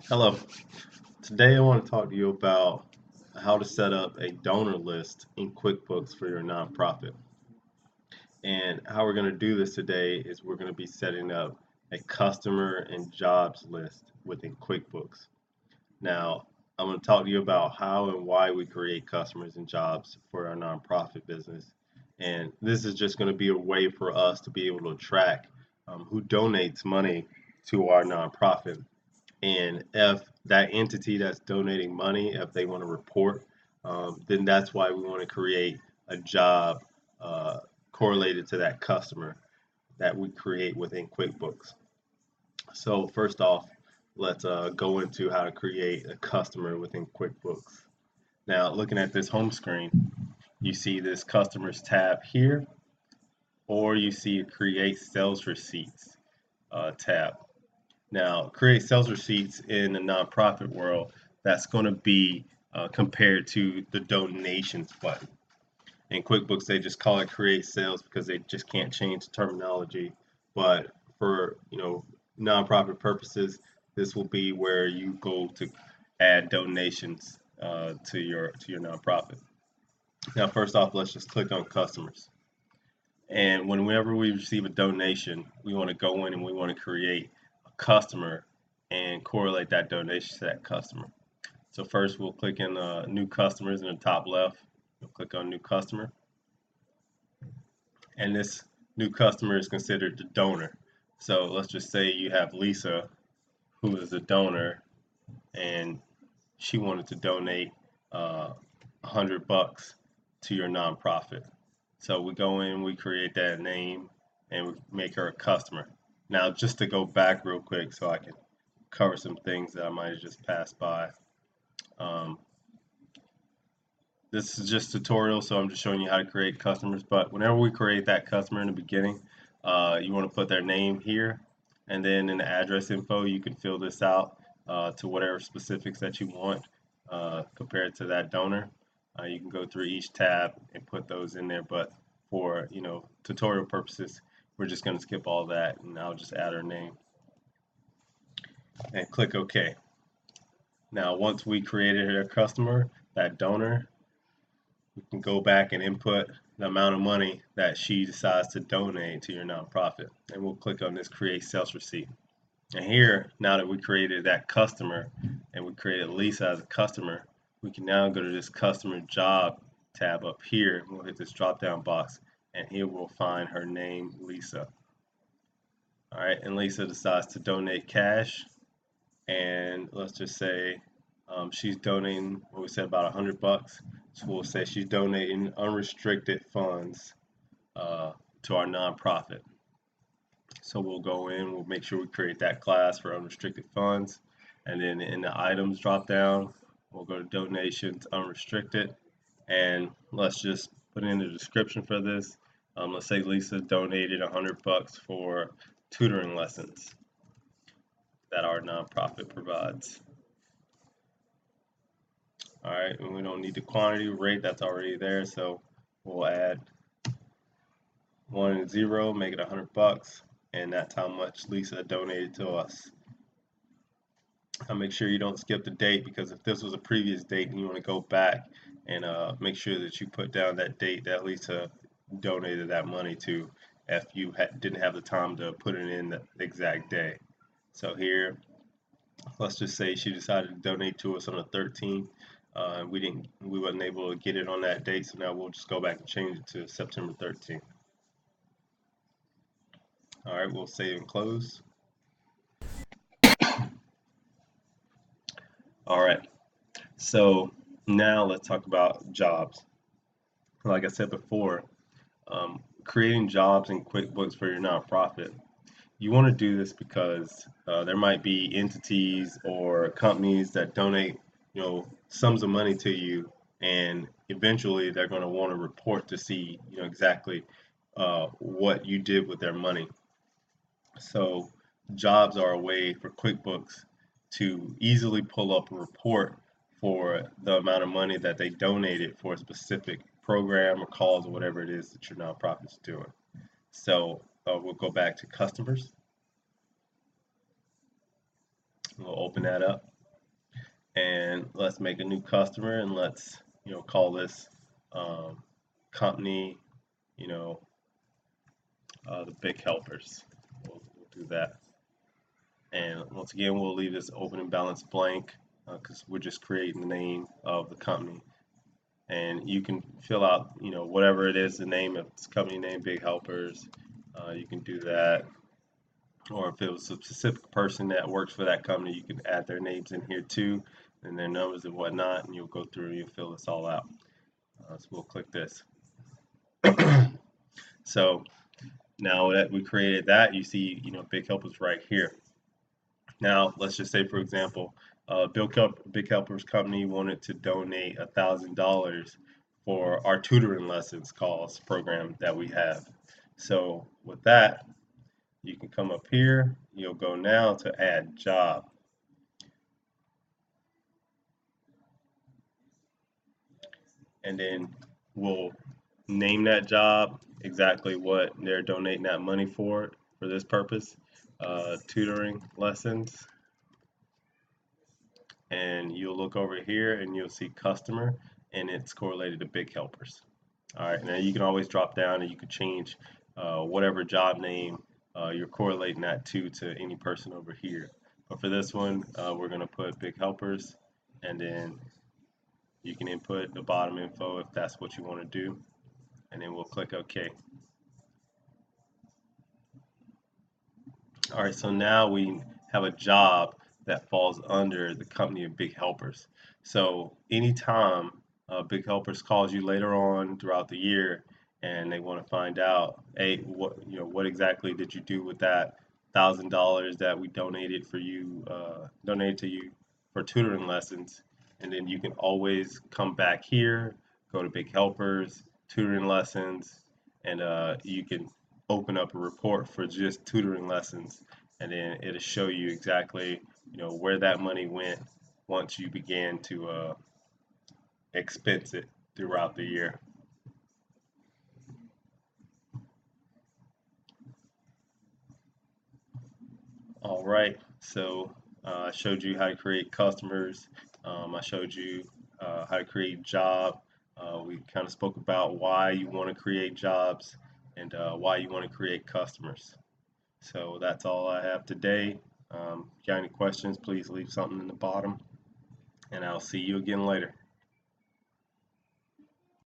Hello. Today I want to talk to you about how to set up a donor list in QuickBooks for your nonprofit. And how we're going to do this today is we're going to be setting up a customer and jobs list within QuickBooks. Now, I'm going to talk to you about how and why we create customers and jobs for our nonprofit business. And this is just going to be a way for us to be able to track who donates money to our nonprofit. And if that entity that's donating money, if they want to report, then that's why we want to create a job uh, correlated to that customer that we create within QuickBooks. So first off, let's go into how to create a customer within QuickBooks. Now, looking at this home screen, you see this customers tab here, or you see create sales receipts tab. Now, create sales receipts in the nonprofit world, that's going to be compared to the donations button. In QuickBooks, they just call it create sales because they just can't change the terminology. But for nonprofit purposes, this will be where you go to add donations to your nonprofit. Now, first off, let's just click on customers. And whenever we receive a donation, we want to go in and we want to create a customer and correlate that donation to that customer. So first we'll click in new customers in the top left. We'll click on new customer. And this new customer is considered the donor. So let's just say you have Lisa, who is the donor, and she wanted to donate $100 to your nonprofit. So we go in, we create that name, and we make her a customer. Now, just to go back real quick so I can cover some things that I might have just passed by. Um, this is just tutorial, so I'm just showing you how to create customers. But whenever we create that customer in the beginning, you want to put their name here, and then in the address info, you can fill this out to whatever specifics that you want compared to that donor. You can go through each tab and put those in there, but for tutorial purposes, we're just going to skip all that, and I'll just add our name and click OK. Now, once we created our customer, that donor, we can go back and input the amount of money that she decides to donate to your nonprofit, and we'll click on this create sales receipt. And here, now that we created that customer and we created Lisa as a customer, we can now go to this customer job tab up here. We'll hit this drop down box, and here we'll find her name, Lisa. All right, and Lisa decides to donate cash, and let's just say she's donating what we said, about $100. So we'll say she's donating unrestricted funds to our nonprofit. So we'll go in, we'll make sure we create that class for unrestricted funds. And then in the items drop down, we'll go to donations unrestricted. And let's just put in the description for this. Let's say Lisa donated $100 for tutoring lessons that our nonprofit provides. All right, and we don't need the quantity rate, that's already there. So we'll add 1 and 0, make it $100. And that's how much Lisa donated to us. I'll make sure you don't skip the date, because if this was a previous date and you want to go back and make sure that you put down that date that Lisa donated that money to, if you didn't have the time to put it in the exact day. So here, let's just say she decided to donate to us on the 13th. We wasn't able to get it on that date, so now we'll just go back and change it to September 13th. All right, we'll save and close. All right, so now let's talk about jobs. Like I said before, creating jobs in QuickBooks for your nonprofit, you want to do this because there might be entities or companies that donate, sums of money to you, and eventually they're going to want to report to see, exactly what you did with their money. So jobs are a way for QuickBooks to easily pull up a report for the amount of money that they donated for a specific program or cause or whatever it is that your nonprofit is doing. So we'll go back to customers. We'll open that up. And let's make a new customer, and let's call this company, you know, the Big Helpers. We'll do that. And once again, we'll leave this opening balance blank because we're just creating the name of the company. And you can fill out, whatever it is, the name of this company name, Big Helpers. You can do that. Or if it was a specific person that works for that company, you can add their names in here too, and their numbers and whatnot, and you'll go through and you'll fill this all out. So we'll click this. So now that we created that, you see, Big Helpers right here. Now, let's just say, for example, Big Helpers Company wanted to donate $1,000 for our tutoring lessons calls program that we have. So with that, you can come up here. You'll go now to add job. And then we'll name that job exactly what they're donating that money for this purpose, tutoring lessons. And you'll look over here and you'll see customer, and it's correlated to Big Helpers. All right, now you can always drop down and you can change whatever job name you're correlating that to any person over here. But for this one, we're going to put Big Helpers, and then you can input the bottom info if that's what you want to do, and then we'll click OK. All right, so now we have a job that falls under the company of Big Helpers. So anytime Big Helpers calls you later on throughout the year and they want to find out, hey, what exactly did you do with that $1,000 that we donated to you for tutoring lessons, and then you can always come back here, go to Big Helpers, tutoring lessons, and you can open up a report for just tutoring lessons, and then it'll show you exactly where that money went once you began to expense it throughout the year. All right, so I showed you how to create customers. I showed you how to create job. We kind of spoke about why you want to create jobs and why you want to create customers. So that's all I have today. If you got any questions, please leave something in the bottom, and I'll see you again later.